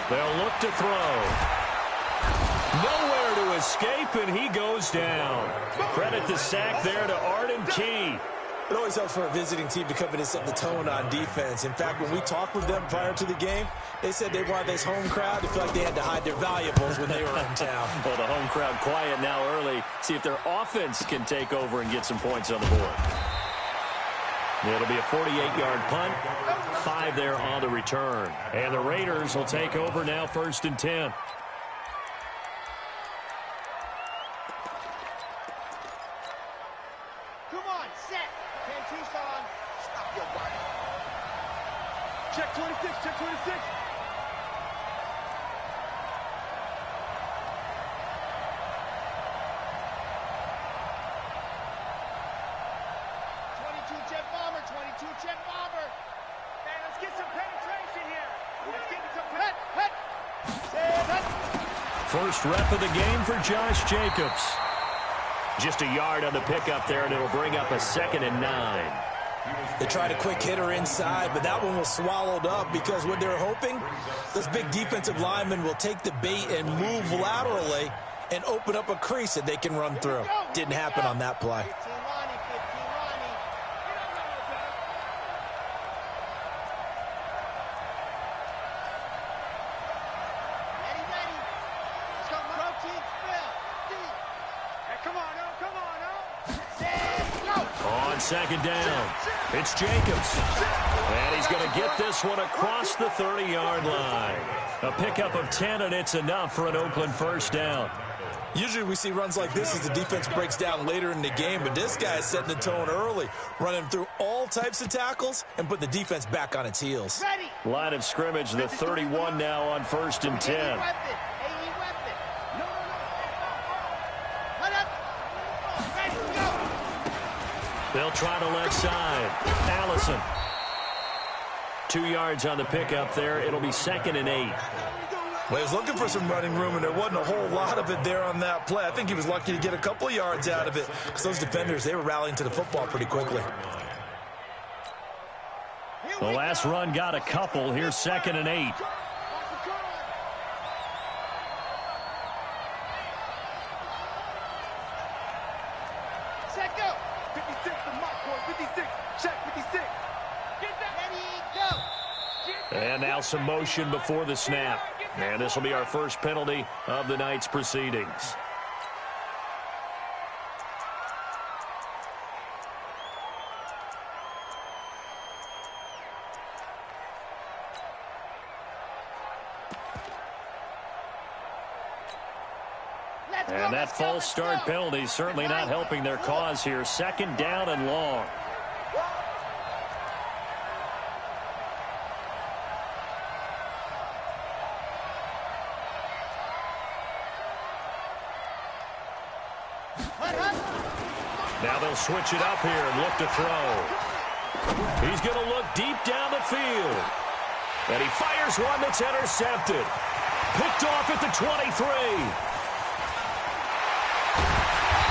They'll look to throw. Nowhere to escape, and he goes down. Credit the sack there to Arden Key. It always helps for a visiting team to come in and set the tone on defense. In fact, when we talked with them prior to the game, they said they wanted this home crowd to feel like they had to hide their valuables when they were in town. Well, the home crowd quiet now early. See if their offense can take over and get some points on the board. It'll be a 48-yard punt. 5 there on the return. And the Raiders will take over now, 1st and 10. Come on, set. 10 Tucson. Stop your body. Check 26, check 26. Jet bomber, 22 jet bomber. Man, let's get some penetration here. Let's get some First rep of the game for Josh Jacobs. Just a yard on the pickup there, and it'll bring up a 2nd and 9. They tried a quick hitter inside, but that one was swallowed up because what they're hoping, this big defensive lineman will take the bait and move laterally and open up a crease that they can run through. Didn't happen on that play. On 2nd down, it's Jacobs. And he's going to get this one across the 30-yard line. A pickup of 10, and it's enough for an Oakland 1st down. Usually we see runs like this as the defense breaks down later in the game, but this guy is setting the tone early, running through all types of tackles and put the defense back on its heels. Line of scrimmage, the 31 now on 1st and 10. They'll try the left side. Allison. 2 yards on the pickup there. It'll be 2nd and 8. Well, he was looking for some running room, and there wasn't a whole lot of it there on that play. I think he was lucky to get a couple of yards out of it because those defenders, they were rallying to the football pretty quickly. The last run got a couple. Here's 2nd and 8. And now some motion before the snap. And this will be our first penalty of the night's proceedings. And that false start penalty certainly not helping their cause here. 2nd down and long. Now they'll switch it up here and look to throw. He's going to look deep down the field. And he fires one that's intercepted. Picked off at the 23.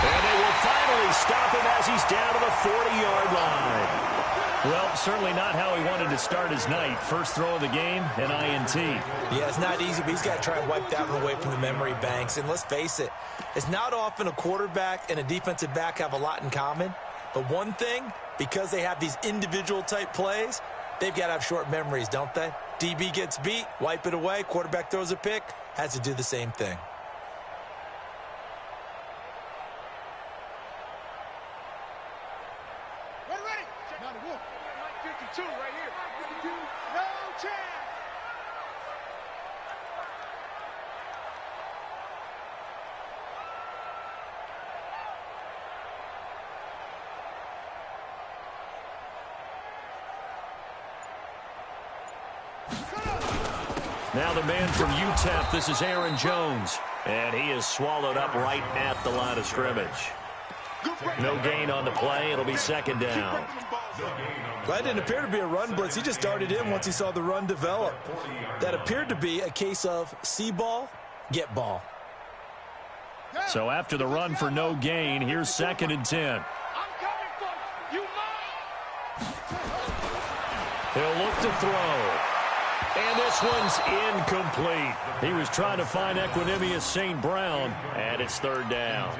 And they will finally stop him as he's down to the 40-yard line. Well, certainly not how he wanted to start his night. First throw of the game, an INT. Yeah, it's not easy, but he's got to try and wipe that one away from the memory banks. And let's face it, it's not often a quarterback and a defensive back have a lot in common. But one thing, because they have these individual type plays, they've got to have short memories, don't they? DB gets beat, wipe it away, quarterback throws a pick, has to do the same thing. Now the man from UTEP, this is Aaron Jones. And he is swallowed up right at the line of scrimmage. No gain on the play. It'll be 2nd down. That didn't appear to be a run blitz. He just darted in once he saw the run develop. That appeared to be a case of see ball, get ball. So after the run for no gain, here's 2nd and 10. He'll look to throw. And this one's incomplete. He was trying to find Equanimous St. Brown, and it's third down.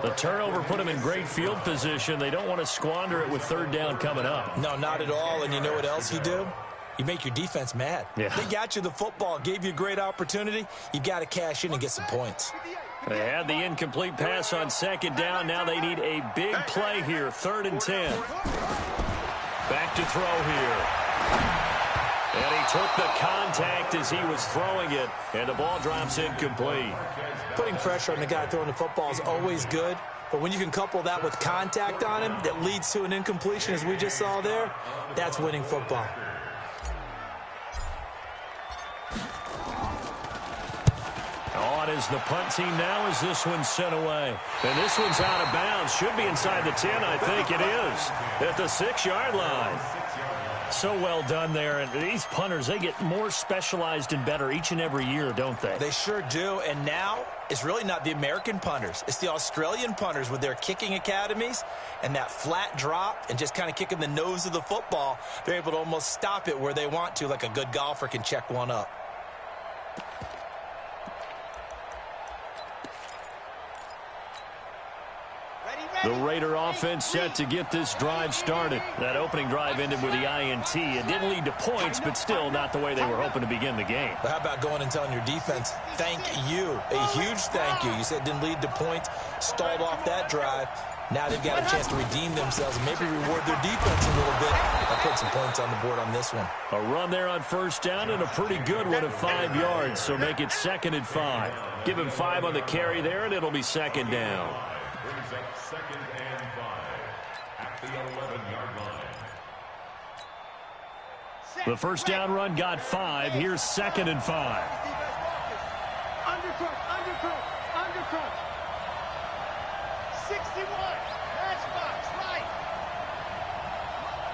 The turnover put him in great field position. They don't want to squander it with third down coming up. No, not at all. And you know what else you do? You make your defense mad. Yeah. They got you the football, gave you a great opportunity. You got to cash in and get some points. They had the incomplete pass on second down. Now they need a big play here, 3rd and 10. Back to throw here. And he took the contact as he was throwing it, and the ball drops incomplete. Putting pressure on the guy throwing the football is always good, but when you can couple that with contact on him that leads to an incompletion, as we just saw there, that's winning football. On is the punt team now as this one's sent away. And this one's out of bounds. Should be inside the 10, I think it is, at the 6-yard line. So well done there. And these punters, they get more specialized and better each and every year, don't they? They sure do. And now it's really not the American punters. It's the Australian punters with their kicking academies and that flat drop and just kind of kicking the nose of the football. They're able to almost stop it where they want to, like a good golfer can check one up. The Raider offense set to get this drive started. That opening drive ended with the INT. It didn't lead to points, but still not the way they were hoping to begin the game. But how about going and telling your defense, thank you, a huge thank you. You said it didn't lead to points, stalled off that drive. Now they've got a chance to redeem themselves and maybe reward their defense a little bit. I'll put some points on the board on this one. A run there on first down and a pretty good one of 5 yards, so make it 2nd and 5. Give him 5 on the carry there, and it'll be 2nd down. Brings up 2nd and 5 at the 11-yard line. The first down run got 5. Here's 2nd and 5. Undercut. 61. Pass box, right.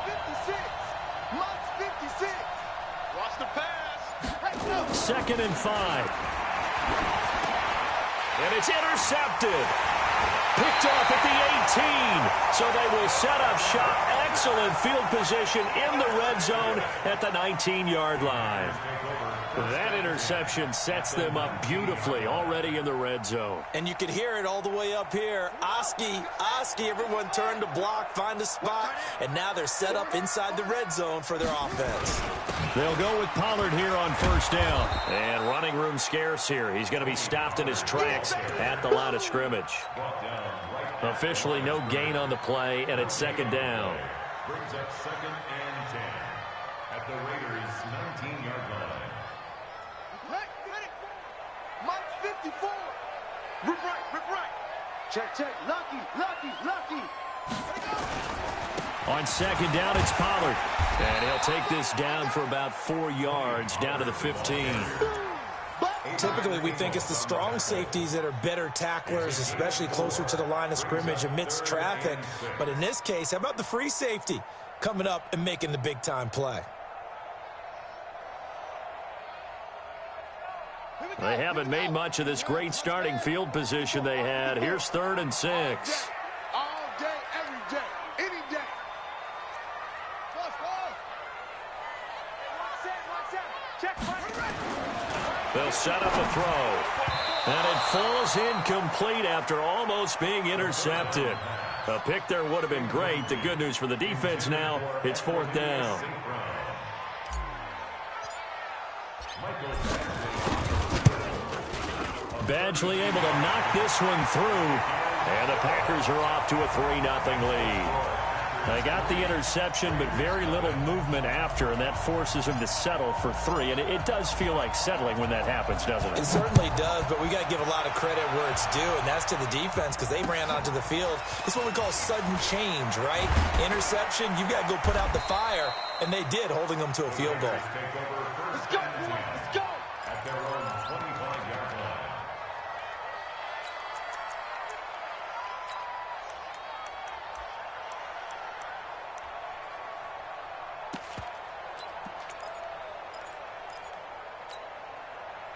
56. Lux 56. Watch the pass. 2nd and 5. And it's intercepted. Picked off at the 18. So they will set up shop. Excellent field position in the red zone at the 19-yard line. That interception sets them up beautifully already in the red zone. And you could hear it all the way up here. Oski, everyone turned to block, find a spot, and now they're set up inside the red zone for their offense. They'll go with Pollard here on first down. And running room scarce here. He's going to be stopped in his tracks at the line of scrimmage. Officially no gain on the play, and it's 2nd down. Brings up 2nd and 10 at the Raiders' 19-yard line. Mike 54. Rip right. Check. Lucky. On 2nd down, it's Pollard. And he'll take this down for about 4 yards, down to the 15. Typically, we think it's the strong safeties that are better tacklers, especially closer to the line of scrimmage amidst traffic. But in this case, how about the free safety coming up and making the big-time play? They haven't made much of this great starting field position they had. Here's 3rd and 6. All day, every day, any day. Check. They'll set up a throw. And it falls incomplete after almost being intercepted. A pick there would have been great. The good news for the defense now, it's 4th down. Badgley able to knock this one through. And the Packers are off to a 3-0 lead. They got the interception, but very little movement after, and that forces them to settle for 3. And it does feel like settling when that happens, doesn't it? It certainly does, but we got to give a lot of credit where it's due, and that's to the defense because they ran onto the field. It's what we call sudden change, right? Interception, you got to go put out the fire, and they did, holding them to a field goal. Let's go. At their own 25-yard line.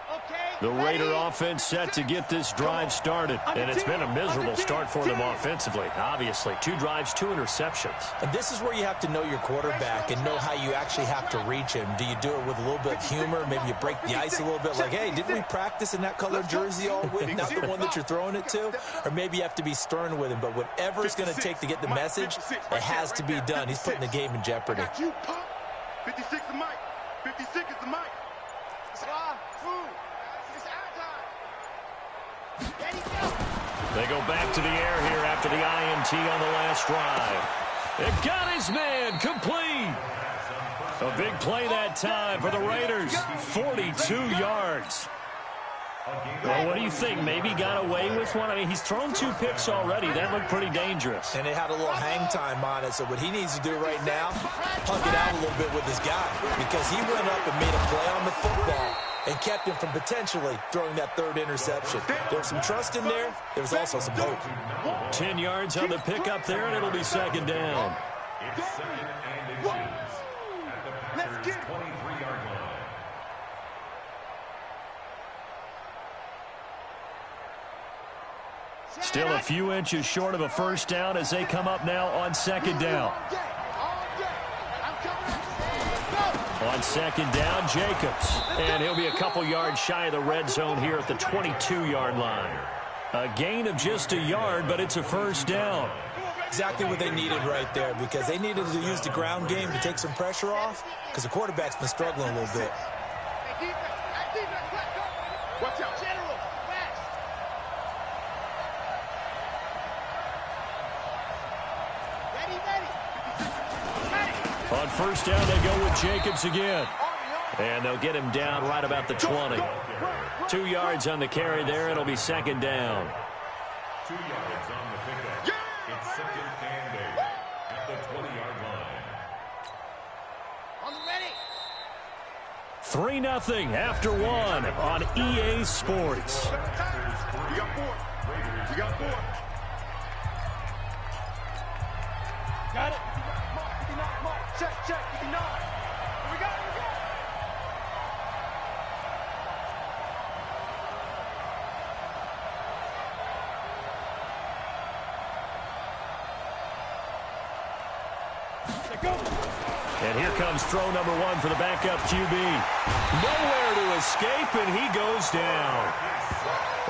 Okay. The Raider offense set to get this drive started. And it's been a miserable start for them offensively. Obviously, 2 drives, 2 interceptions. And this is where you have to know your quarterback and know how you actually have to reach him. Do you do it with a little bit of humor? Maybe you break the ice a little bit like, hey, didn't we practice in that colored jersey all week? Not the one that you're throwing it to? Or maybe you have to be stern with him. But whatever it's going to take to get the message, it has to be done. He's putting the game in jeopardy. 56 is Mike. 56 is the Mike. They go back to the air here after the INT on the last drive. It got his man complete. A big play that time for the Raiders. 42 yards. Well, what do you think? Maybe got away with one? I mean, he's thrown 2 picks already. That looked pretty dangerous. And it had a little hang time on it. So what he needs to do right now, hug it out a little bit with his guy. Because he went up and made a play on the football and kept him from potentially throwing that 3rd interception. There was some trust in there. There was also some hope. 10 yards on the pickup there, and it'll be 2nd down. It's 2nd and inches at the Packers' 23-yard line. Still a few inches short of a first down as they come up now on 2nd down. On 2nd down, Jacobs. And he'll be a couple yards shy of the red zone here at the 22-yard line. A gain of just a yard, but it's a first down. Exactly what they needed right there, because they needed to use the ground game to take some pressure off, because the quarterback's been struggling a little bit. Watch out. On first down, they go with Jacobs again. And they'll get him down right about the 20. 2 yards on the carry there. It'll be 2nd down. 2 yards on the pickup. It's 2nd and 8 at the 20-yard line. 3-0 after 1 on EA Sports. You got 4. You got 4. Got it. Check, 59. We got it. And here comes throw number 1 for the backup QB. Nowhere to escape, and he goes down.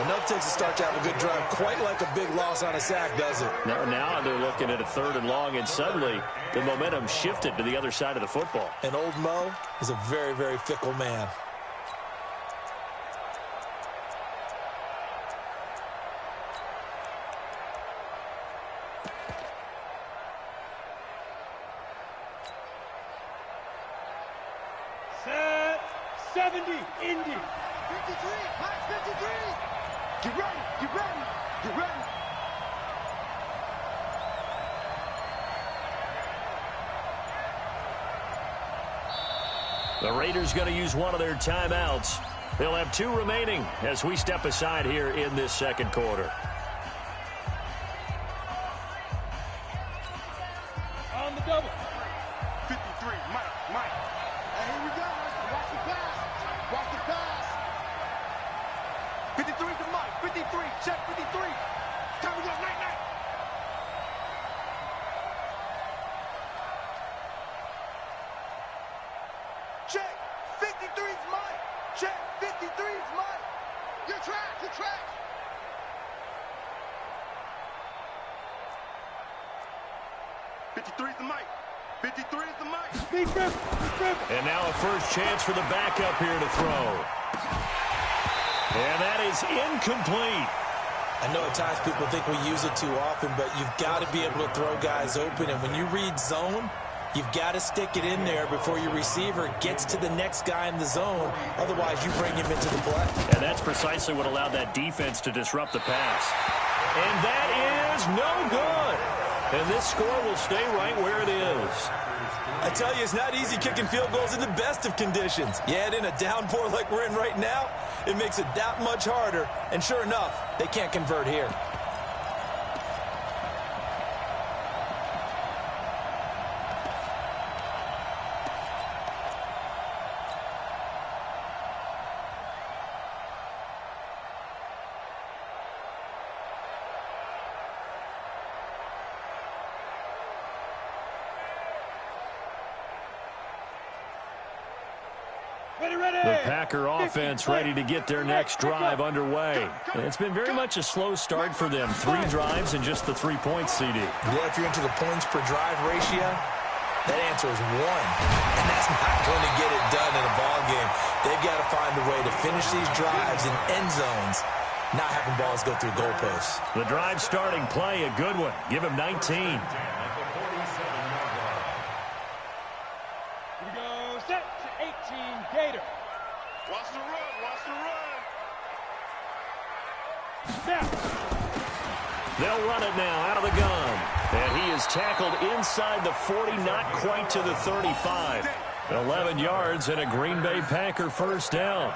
Enough takes a start to have a good drive. Quite like a big loss on a sack, does it? Now they're looking at a 3rd and long, and suddenly the momentum shifted to the other side of the football. And old Mo is a very, very fickle man. Set 70, Indy. 53, hot 53. Get ready, get ready, get ready. The Raiders going to use one of their timeouts. They'll have 2 remaining as we step aside here in this 2nd quarter. On the double. 53, Mike. And here we go. Watch the pass. Watch the pass. 53 to Mike. 53. Check 53. Time to go. Night. Check. 53 is Mike. Check. 53 is Mike. Your track. 53 is the Mike. 53 is the Mike. And now a first chance for the backup here to throw. And that is incomplete. I know at times people think we use it too often, but you've got to be able to throw guys open. And when you read zone, you've got to stick it in there before your receiver gets to the next guy in the zone. Otherwise, you bring him into the play. And that's precisely what allowed that defense to disrupt the pass. And that is no good. And this score will stay right where it is. I tell you, it's not easy kicking field goals in the best of conditions. Yet in a downpour like we're in right now, it makes it that much harder. And sure enough, they can't convert here. The Packer offense ready to get their next drive underway. And it's been very much a slow start for them. 3 drives and just the 3 points, CD. Yeah, if you're into the points per drive ratio, that answer is 1. And that's not going to get it done in a ball game. They've got to find a way to finish these drives in end zones, not having balls go through goalposts. The drive starting play, a good one. Give him 19. Set to 18, Gator. Watch the run, watch the run. Snap. They'll run it now out of the gun. And he is tackled inside the 40, not quite to the 35. 11 yards and a Green Bay Packer first down.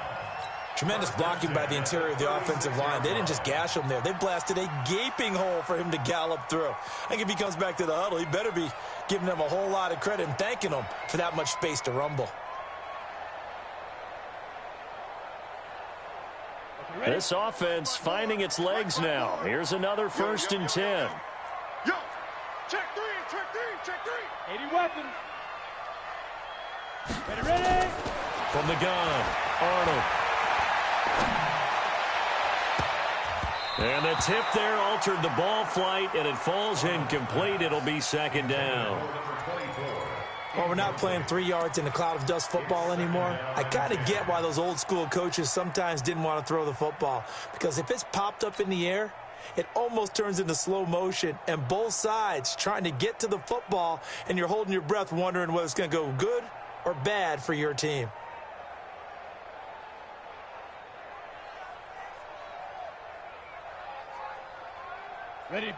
Tremendous blocking by the interior of the offensive line. They didn't just gash him there. They blasted a gaping hole for him to gallop through. I think if he comes back to the huddle, he better be giving them a whole lot of credit and thanking them for that much space to rumble. This offense finding its legs now. Here's another 1st and 10. Yo, check 3, check 3, check 3. 80 weapons. Ready. From the gun, Arnold. And the tip there altered the ball flight, and it falls incomplete. It'll be 2nd down. Well, we're not playing 3 yards in a cloud of dust football anymore. I kind of get why those old school coaches sometimes didn't want to throw the football. Because if it's popped up in the air, it almost turns into slow motion. And both sides trying to get to the football, and you're holding your breath wondering whether it's going to go good or bad for your team.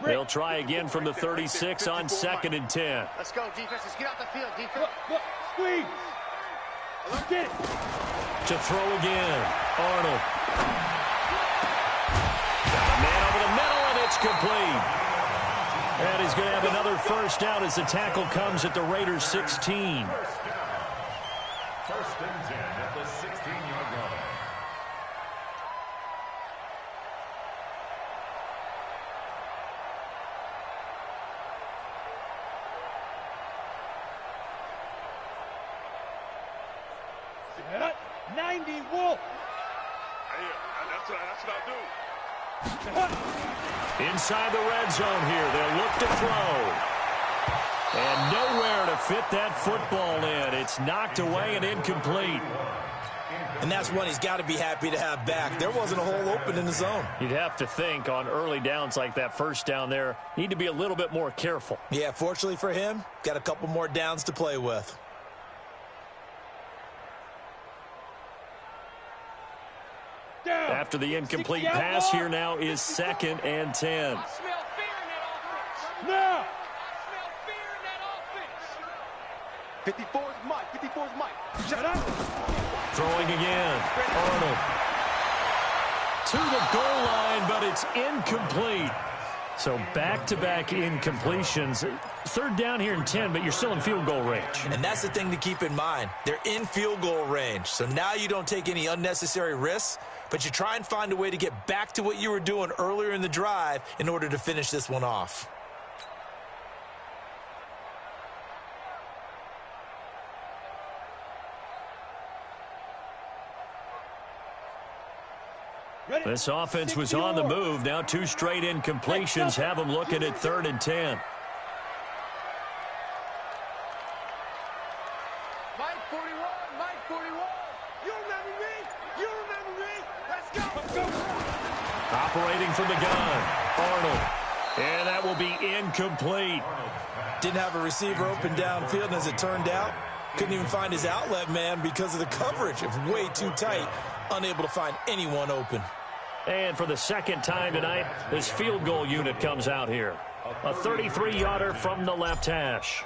They'll try again from the 36 on 2nd and 10. Let's go, defense. Let's get out the field, defense. Look, squeeze. Let's get it. To throw again, Arnold. Got a man over the middle, and it's complete. And he's going to have another first down as the tackle comes at the Raiders' 16. 1st and 10 at the 16-yard line. Set. 90 Wolf. That's what I do. Inside the red zone here, they'll look to throw. And nowhere to fit that football in. It's knocked away and incomplete. And that's one he's got to be happy to have back. There wasn't a hole open in the zone. You'd have to think on early downs like that first down there, need to be a little bit more careful. Yeah, fortunately for him, got a couple more downs to play with. After the incomplete pass, here now is 2nd and 10. Now. I smell fear in that offense. 54's Mike. 54's Mike. Shut up. Throwing again. Arnold. To the goal line, but it's incomplete. So back-to-back incompletions. 3rd down here and 10, but you're still in field goal range. And that's the thing to keep in mind. They're in field goal range. So now you don't take any unnecessary risks, but you try and find a way to get back to what you were doing earlier in the drive in order to finish this one off. This offense was on the move. Now 2 straight incompletions have them looking at 3rd and 10. Mike 41, Mike 41. You remember me? You remember me? Let's go. Operating from the gun, Arnold. And that will be incomplete. Didn't have a receiver open downfield, and as it turned out, couldn't even find his outlet man because of the coverage. It was way too tight, unable to find anyone open. And for the 2nd time tonight, this field goal unit comes out here. A 33-yarder from the left hash.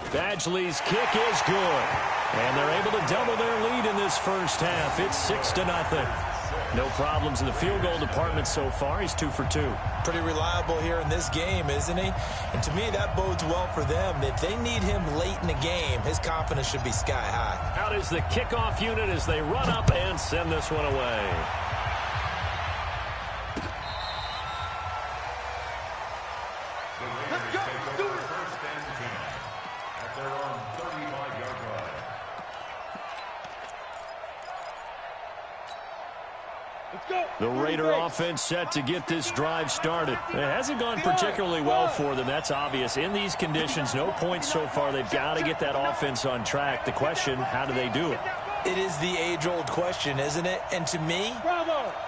Badgley's kick is good. And they're able to double their lead in this first half. It's 6-0. No problems in the field goal department so far. He's 2 for 2. Pretty reliable here in this game, isn't he? And to me, that bodes well for them. If they need him late in the game, his confidence should be sky high. Out is the kickoff unit as they run up and send this one away. Let's go. Let's do it. 1st and 10 at their own 35-yard line. The Raider offense set to get this drive started. It hasn't gone particularly well for them. That's obvious. In these conditions, no points so far. They've got to get that offense on track. The question, how do they do it? It is the age-old question, isn't it? And to me,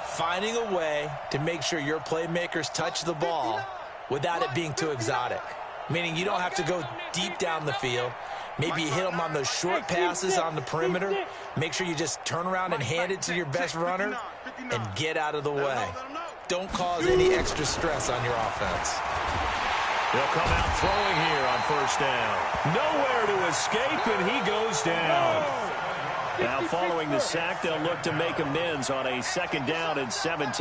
finding a way to make sure your playmakers touch the ball without it being too exotic. Meaning you don't have to go deep down the field. Maybe you hit them on those short passes on the perimeter. Make sure you just turn around and hand it to your best runner and get out of the way. Don't cause any extra stress on your offense. They'll come out throwing here on first down. Nowhere to escape, and he goes down. Now, following the sack, they'll look to make amends on a 2nd down and 17.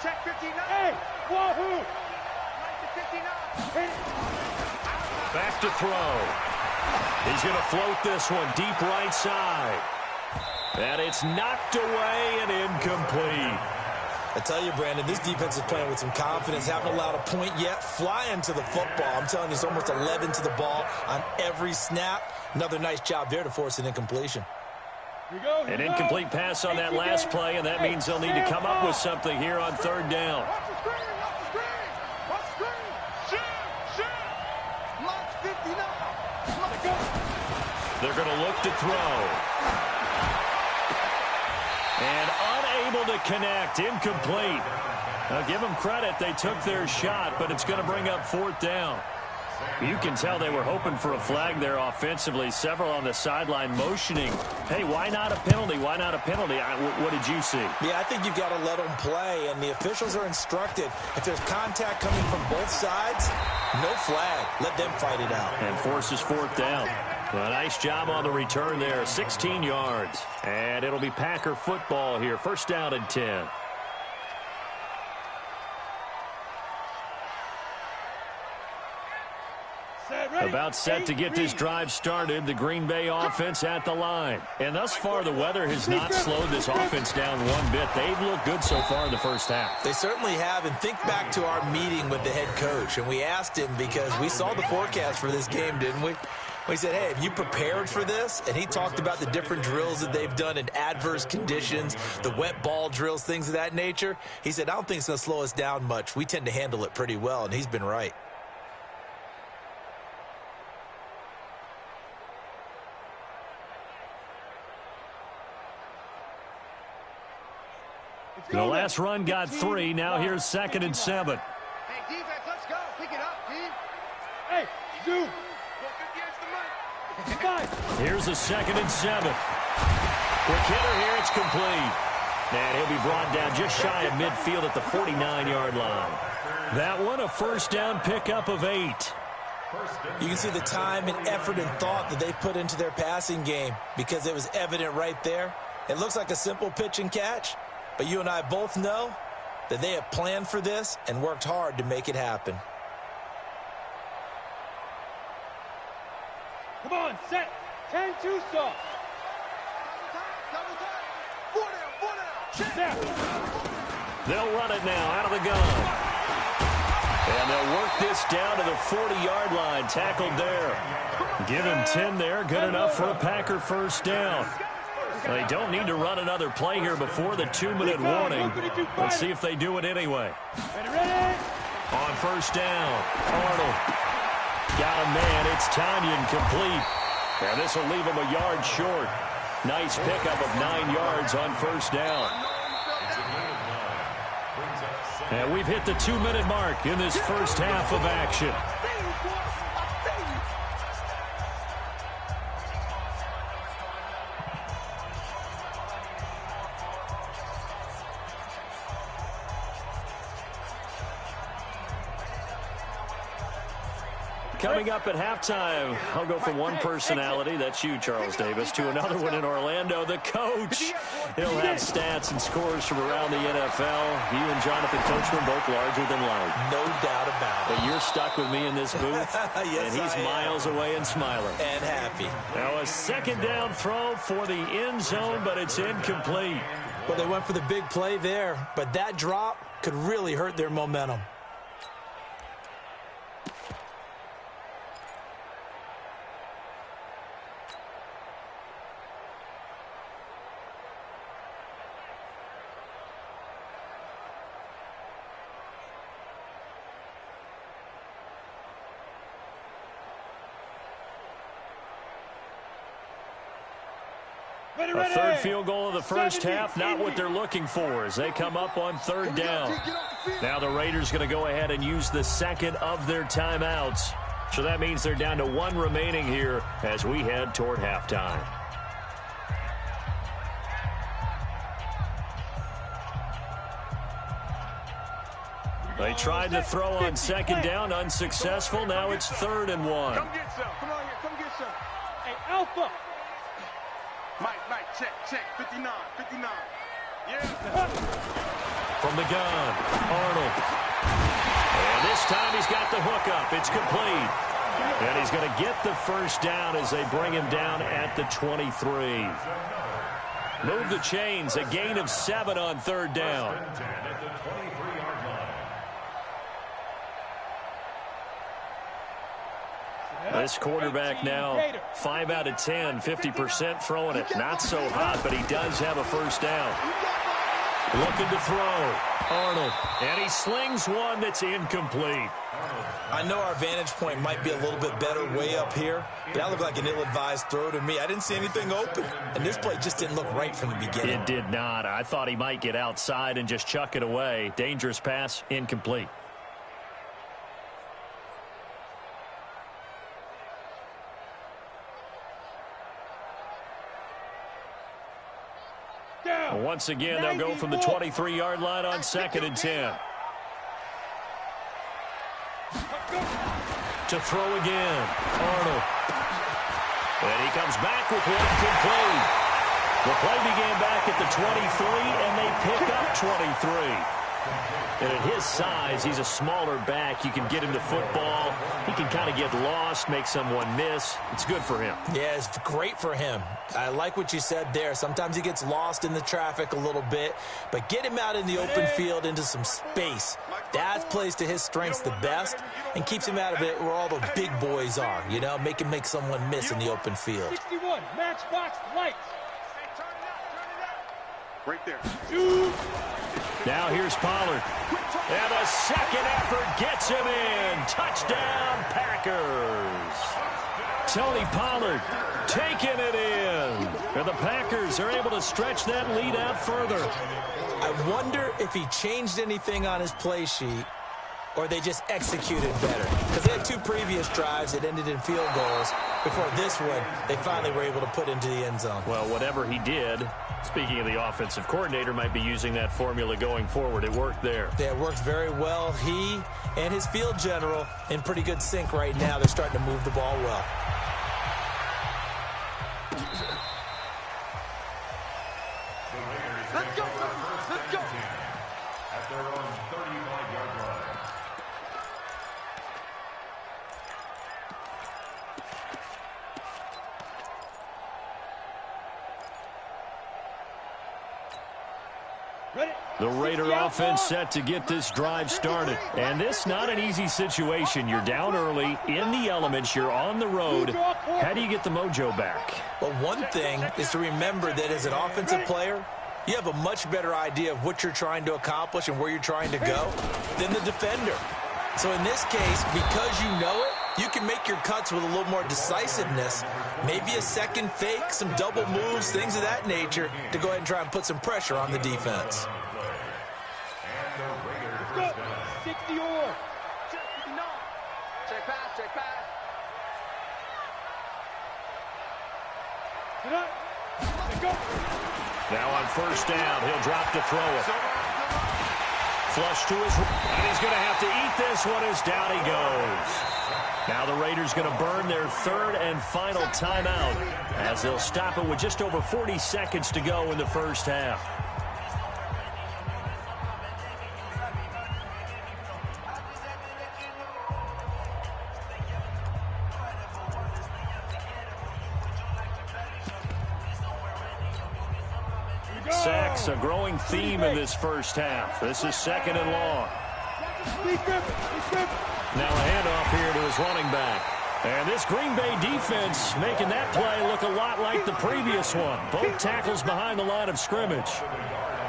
Check 59. Hey, wahoo! Back to throw. He's going to float this one deep right side. And it's knocked away and incomplete. I tell you, Brandon, this defense is playing with some confidence. Haven't allowed a point yet. Flying to the football. I'm telling you, it's almost 11 to the ball on every snap. Another nice job there to force an incompletion. An incomplete pass on that last play, and that means they'll need to come up with something here on 3rd down. They're going to look to throw. And unable to connect. Incomplete. Now, give them credit. They took their shot, but it's going to bring up 4th down. You can tell they were hoping for a flag there offensively. Several on the sideline motioning. Hey, why not a penalty? Why not a penalty? What did you see? Yeah, I think you've got to let them play, and the officials are instructed. If there's contact coming from both sides, no flag. Let them fight it out. And forces 4th down. A nice job on the return there. 16 yards. And it'll be Packer football here. 1st down and 10. About set to get this drive started. The Green Bay offense at the line. And thus far, the weather has not slowed this offense down one bit. They've looked good so far in the first half. They certainly have. And think back to our meeting with the head coach. And we asked him because we saw the forecast for this game, didn't we? We said, hey, have you prepared for this? And he talked about the different drills that they've done in adverse conditions, the wet ball drills, things of that nature. He said, I don't think it's going to slow us down much. We tend to handle it pretty well, and he's been right. The last run got 3. Now here's 2nd and 7. Hey, defense, let's go. Pick it up, team. Hey, Zoo. Here's a 2nd and 7. Quick hitter here. It's complete. And he'll be brought down just shy of midfield at the 49-yard line. That one, a 1st down pickup of 8. You can see the time and effort and thought that they put into their passing game because it was evident right there. It looks like a simple pitch and catch, but you and I both know that they have planned for this and worked hard to make it happen. Come on, set. 10-2 soft. They'll run it now out of the gun. And they'll work this down to the 40-yard line. Tackled there. Give him 10 there. Good enough for a Packer 1st down. They don't need to run another play here before the 2-minute warning. Let's see if they do it anyway. On 1st down, Arnold. Got a man. It's Tanyan complete. And this will leave him a yard short. Nice pickup of 9 yards on 1st down. And we've hit the 2-minute mark in this first half of action. Coming up at halftime, I'll go from one personality, that's you, Charles Davis, to another one in Orlando, the coach. He'll have stats and scores from around the NFL. You and Jonathan Coachman both larger than life. No doubt about it. But you're stuck with me in this booth, yes, and he's miles away and smiling. And happy. Now a 2nd down throw for the end zone, but it's incomplete. Well, they went for the big play there, but that drop could really hurt their momentum. A third field goal of the first half, not what they're looking for as they come up on third down. Now the Raiders going to go ahead and use the second of their timeouts. So that means they're down to one remaining here as we head toward halftime. They tried to throw on second down, unsuccessful. Now it's 3rd and 1. Come get some. Come on here. Come get some. Hey, Alpha. Mike, check. 59. Yeah. From the gun, Arnold. And this time he's got the hook up. It's complete. And he's going to get the first down as they bring him down at the 23. Move the chains, a gain of 7 on third down. This quarterback now 5 out of 10, 50% throwing it. Not so hot, but he does have a first down. Looking to throw. Arnold. And he slings one that's incomplete. I know our vantage point might be a little bit better way up here, but that looked like an ill-advised throw to me. I didn't see anything open, and this play just didn't look right from the beginning. It did not. I thought he might get outside and just chuck it away. Dangerous pass, incomplete. Once again, they'll go from the 23-yard line on 2nd and 10. To throw again, Arnold. And he comes back with one complete. The play began back at the 23, and they pick up 23. And at his size, he's a smaller back. You can get him to football. He can kind of get lost, make someone miss. It's good for him. Yeah, it's great for him. I like what you said there. Sometimes he gets lost in the traffic a little bit, but get him out in the open field into some space. That plays to his strengths the best and keeps him out of it where all the big boys are, you know, make him make someone miss in the open field. 61, matchbox lights. Right there. Now here's Pollard. And a second effort gets him in. Touchdown, Packers. Tony Pollard taking it in. And the Packers are able to stretch that lead out further. I wonder if he changed anything on his play sheet or they just executed better. Because they had 2 previous drives that ended in field goals. Before this one, they finally were able to put into the end zone. Well, whatever he did, speaking of the offensive coordinator, might be using that formula going forward. It worked there. Yeah, it worked very well. He and his field general in pretty good sync right now. They're starting to move the ball well. Let's go. Let's go. At their own 35-yard line. The Raider offense set to get this drive started. And this not an easy situation. You're down early, in the elements, you're on the road. How do you get the mojo back? Well, one thing is to remember that as an offensive player, you have a much better idea of what you're trying to accomplish and where you're trying to go than the defender. So in this case, because you know it, you can make your cuts with a little more decisiveness, maybe a second fake, some double moves, things of that nature, to go ahead and try and put some pressure on the defense. 60 or. Check pass. Now on first down, he'll drop to throw it. Flush to his right, and he's going to have to eat this one as down he goes. Now the Raiders going to burn their 3rd and final timeout as they'll stop it with just over 40 seconds to go in the first half. Sacks, a growing theme in this first half. This is 2nd and long. Now a handoff here to his running back. And this Green Bay defense making that play look a lot like the previous one. Both tackles behind the line of scrimmage.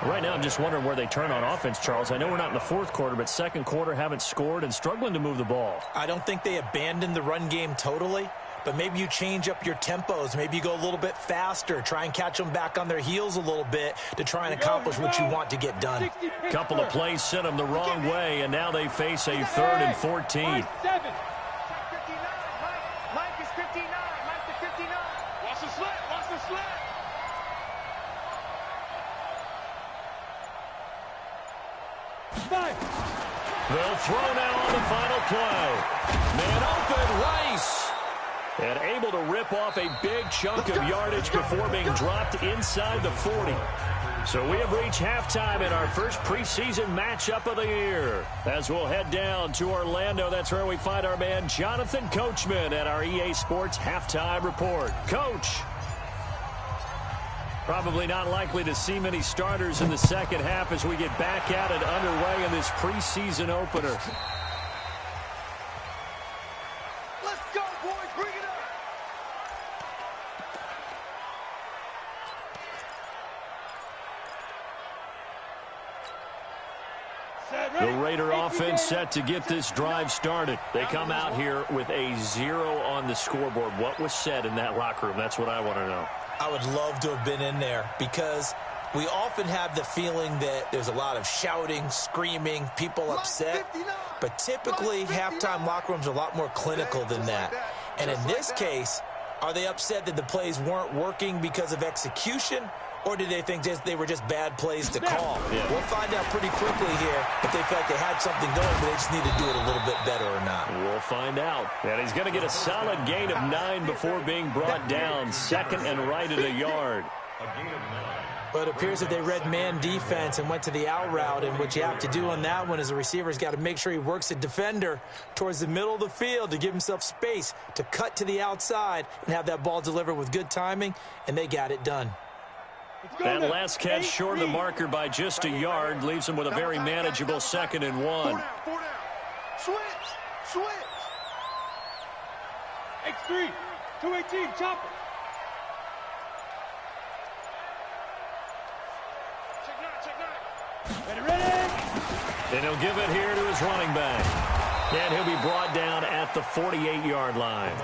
Right now I'm just wondering where they turn on offense, Charles. I know we're not in the 4th quarter, but 2nd quarter haven't scored and struggling to move the ball. I don't think they abandoned the run game totally, but maybe you change up your tempos. Maybe you go a little bit faster. Try and catch them back on their heels a little bit to try and accomplish what you want to get done. Couple of plays sent them the wrong way, and now they face a 3rd and 14. Mike 59. Mike is 59. Mike to 59. Watch the slant. Watch the slant. They'll throw now on the final play. Man open, Rice. And able to rip off a big chunk of yardage before being dropped inside the 40. So we have reached halftime in our first preseason matchup of the year. As we'll head down to Orlando, that's where we find our man Jonathan Coachman at our EA Sports Halftime Report. Coach. Probably not likely to see many starters in the second half as we get back at it underway in this preseason opener. Let's go, boys. Bring it up. The Raider offense set to get this drive started. They come out here with a 0 on the scoreboard. What was said in that locker room? That's what I want to know. I would love to have been in there because we often have the feeling that there's a lot of shouting, screaming, people upset. But typically, halftime locker rooms are a lot more clinical than that. And in this case, are they upset that the plays weren't working because of execution? Or did they think they were just bad plays to call? Yeah. We'll find out pretty quickly here if they felt like they had something going, but they just need to do it a little bit better or not. We'll find out. And he's going to get a solid gain of 9 before being brought down. 2nd and right at a yard. But it appears that they read man defense and went to the out route, and what you have to do on that one is the receiver's got to make sure he works the defender towards the middle of the field to give himself space to cut to the outside and have that ball delivered with good timing, and they got it done. That last catch short of the marker by just a yard leaves him with a very manageable 2nd and 1. 4 down. Switch. X3. 218. Chopper. Check 9. Ready. And he'll give it here to his running back. And he'll be brought down at the 48-yard line.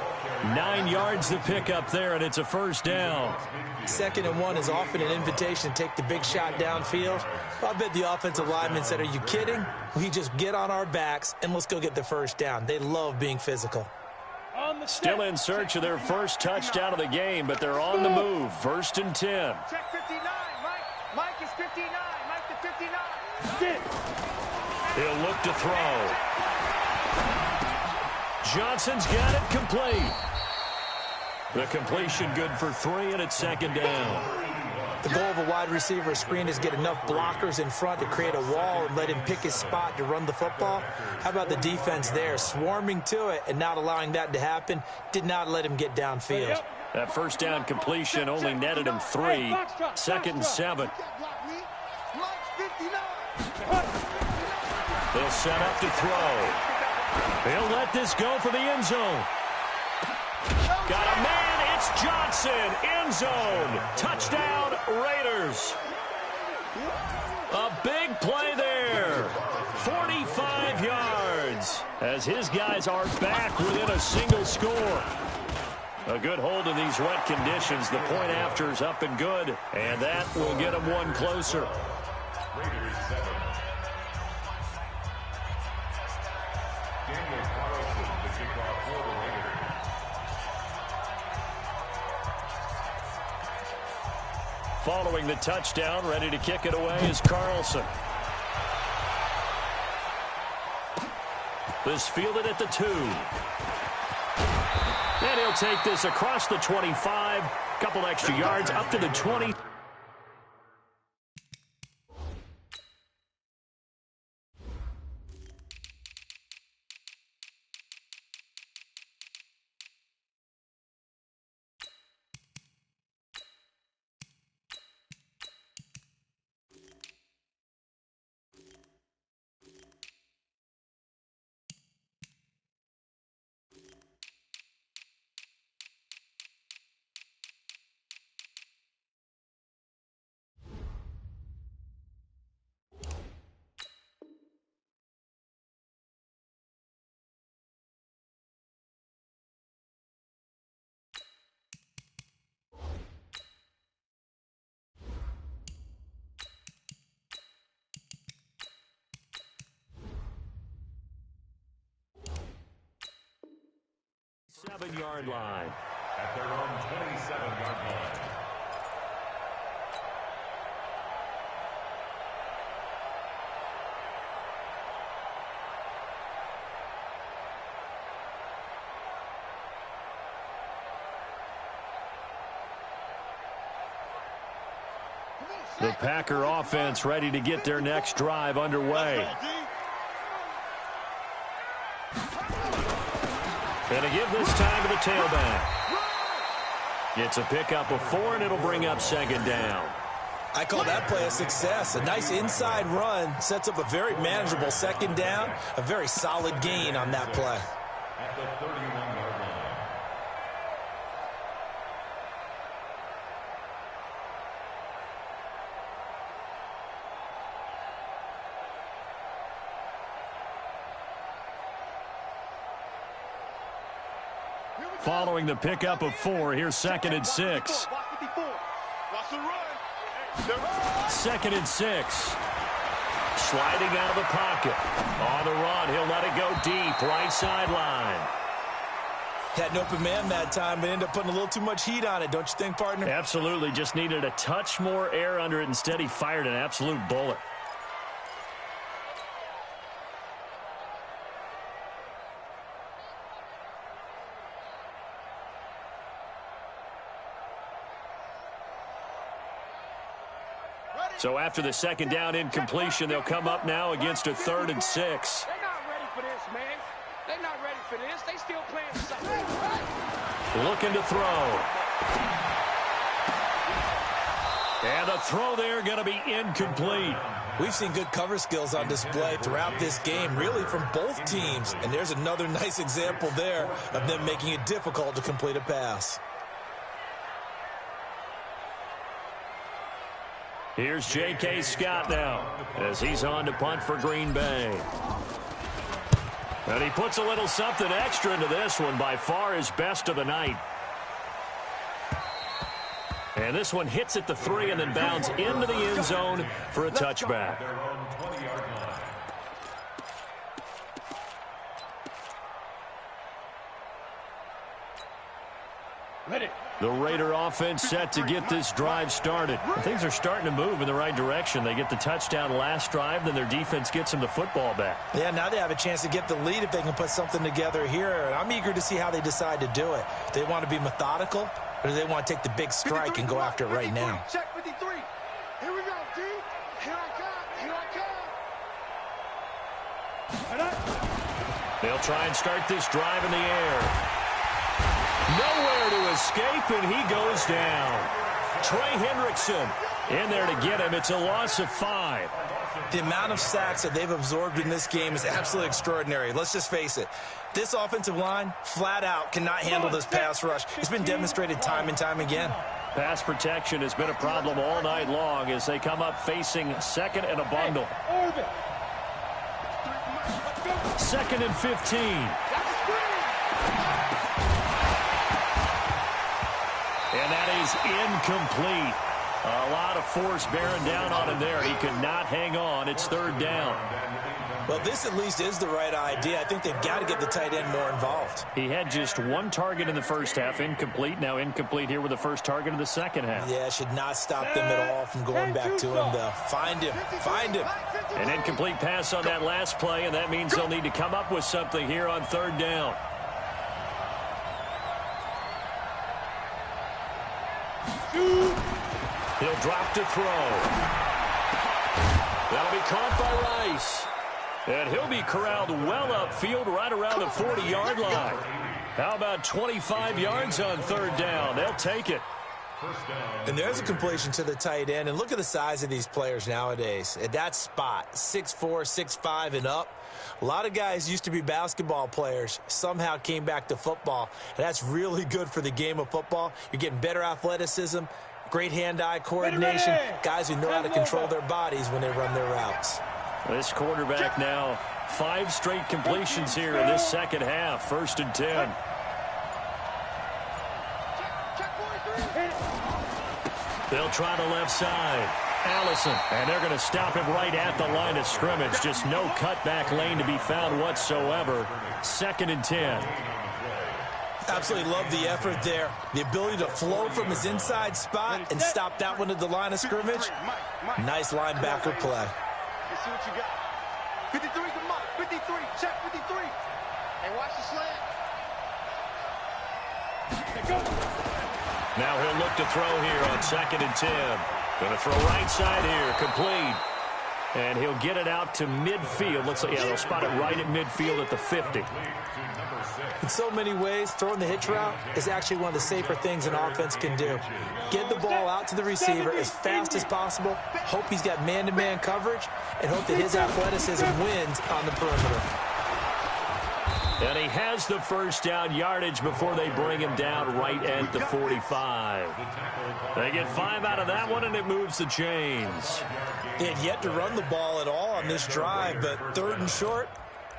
9 yards to pick up there, and it's a first down. 2nd and 1 is often an invitation to take the big shot downfield. I bet the offensive lineman said, are you kidding? We just get on our backs and let's go get the first down. They love being physical. Still in search of their first touchdown of the game, but they're on the move. 1st and 10. Check 59. Mike is 59. Mike to 59. He'll look to throw. Johnson's got it complete. The completion good for 3, and it's 2nd down. The goal of a wide receiver screen is get enough blockers in front to create a wall and let him pick his spot to run the football. How about the defense there, swarming to it and not allowing that to happen? Did not let him get downfield. That first down completion only netted him 3. 2nd and 7. They'll set up to throw. He'll let this go for the end zone. Got a man, it's Johnson, end zone. Touchdown, Raiders. A big play there. 45 yards as his guys are back within a single score. A good hold in these wet conditions. The point after is up and good, and that will get them one closer. Raiders 7. Daniel Carlson, the kickoff for the Raiders. Following the touchdown, ready to kick it away is Carlson. This fielded at the 2. And he'll take this across the 25. Couple extra yards up to the 20. 27-yard line. At their own 27-yard line. The Packer offense ready to get their next drive underway. Going to give this time to the tailback. It's a pickup of 4, and it'll bring up second down. I call that play a success. A nice inside run sets up a very manageable second down. A very solid gain on that play. At the 31-yard line. Following the pickup of 4, here's 2nd and 6. Second and 6. Sliding out of the pocket. On the run, he'll let it go deep, right sideline. Had an open man that time, but ended up putting a little too much heat on it, don't you think, partner? Absolutely, just needed a touch more air under it. Instead, he fired an absolute bullet. So after the second down incompletion, they'll come up now against a 3rd and 6. They're not ready for this, man. They're not ready for this. They still playing something. Looking to throw. And the throw there going to be incomplete. We've seen good cover skills on display throughout this game, really from both teams. And there's another nice example there of them making it difficult to complete a pass. Here's J.K. Scott now as he's on to punt for Green Bay. And he puts a little something extra into this one, by far his best of the night. And this one hits at the 3 and then bounds into the end zone for a touchback. The Raider offense set to get this drive started. Things are starting to move in the right direction. They get the touchdown last drive, then their defense gets them the football back. Yeah, now they have a chance to get the lead if they can put something together here. And I'm eager to see how they decide to do it. Do they want to be methodical, or do they want to take the big strike and go after it right now? Check 53. Here we go, D. Here I come. Here I come. They'll try and start this drive in the air. Nowhere to escape, and he goes down. Trey Hendrickson in there to get him. It's a loss of 5. The amount of sacks that they've absorbed in this game is absolutely extraordinary. Let's just face it. This offensive line, flat out, cannot handle this pass rush. It's been demonstrated time and time again. Pass protection has been a problem all night long as they come up facing second and a bundle. 2nd and 15. And that is incomplete. A lot of force bearing down on him there. He could not hang on. It's 3rd down. Well, this at least is the right idea. I think they've got to get the tight end more involved. He had just 1 target in the first half, incomplete. Now incomplete here with the first target of the second half. Yeah, should not stop them at all from going back to him, though. Find him. Find him. An incomplete pass on that last play, and that means they'll need to come up with something here on 3rd down. He'll drop to throw. That'll be caught by Rice. And he'll be corralled well upfield right around the 40-yard line. How about 25 yards on 3rd down? They'll take it. And there's a completion to the tight end. And look at the size of these players nowadays. At that spot, 6'4", 6'5", and up. A lot of guys used to be basketball players, somehow came back to football. And that's really good for the game of football. You're getting better athleticism, great hand-eye coordination, guys who know how to control their bodies when they run their routes. This quarterback now 5 straight completions here in this second half. 1st and 10. They'll try the left side. Allison, and they're going to stop him right at the line of scrimmage. Just no cutback lane to be found whatsoever. 2nd and 10. Absolutely love the effort there. The ability to flow from his inside spot and stop that one at the line of scrimmage. Nice linebacker play. Let's see what you got. 53 to Mike. 53. Check 53. Hey, watch the slant. Now he'll look to throw here on 2nd and 10. Going to throw right side here. Complete. And he'll get it out to midfield. Looks like, yeah, they'll spot it right at midfield at the 50. In so many ways, throwing the hitch route is actually one of the safer things an offense can do. Get the ball out to the receiver as fast as possible, hope he's got man-to-man coverage, and hope that his athleticism wins on the perimeter. And he has the first down yardage before they bring him down right at the 45. They get 5 out of that one, and it moves the chains. They had yet to run the ball at all on this drive, but 3rd and short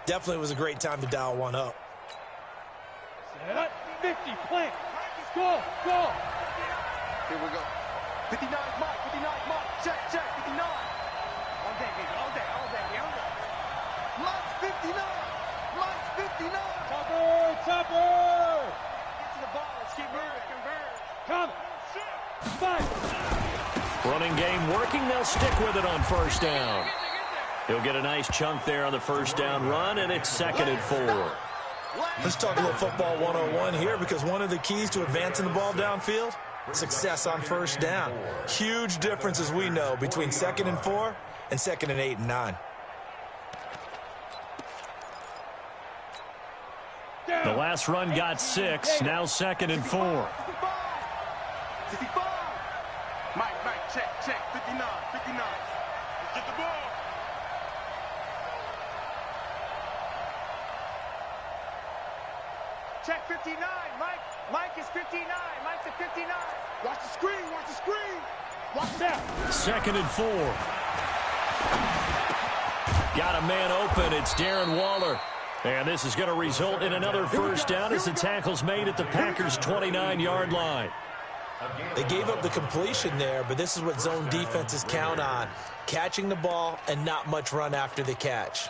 definitely was a great time to dial one up. 50, plant. Go, go. Here we go. 59 Mike. 59 Mike. Check, 59. All day, baby. All day. Mike's 59. Mike's 59. Topper. Get to the ball. Let's keep moving. Come. 5. Running game working. They'll stick with it on 1st down. He'll get a nice chunk there on the 1st down run, and it's 2nd and 4. Let's talk a little football 101 here, because one of the keys to advancing the ball downfield, success on 1st down. Huge difference, as we know, between 2nd and 4 and 2nd and 8 and 9. The last run got 6. Now 2nd and 4. 55. Mike, check, 59. Let's get the ball. Check 59. Mike is 59. Mike's at 59. Watch the screen. Watch that. 2nd and 4. Got a man open. It's Darren Waller. And this is going to result in another 1st down as the tackle's made at the Packers' 29-yard line. They gave up the completion there, but this is what zone defenses count on, catching the ball and not much run after the catch.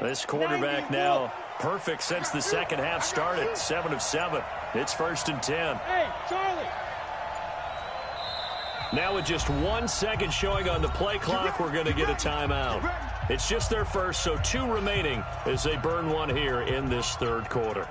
This quarterback now perfect since the 2nd half started. 7 of 7. It's 1st and 10. Hey, Charlie. Now with just 1 second showing on the play clock, we're going to get a timeout. It's just their first, so 2 remaining as they burn one here in this 3rd quarter.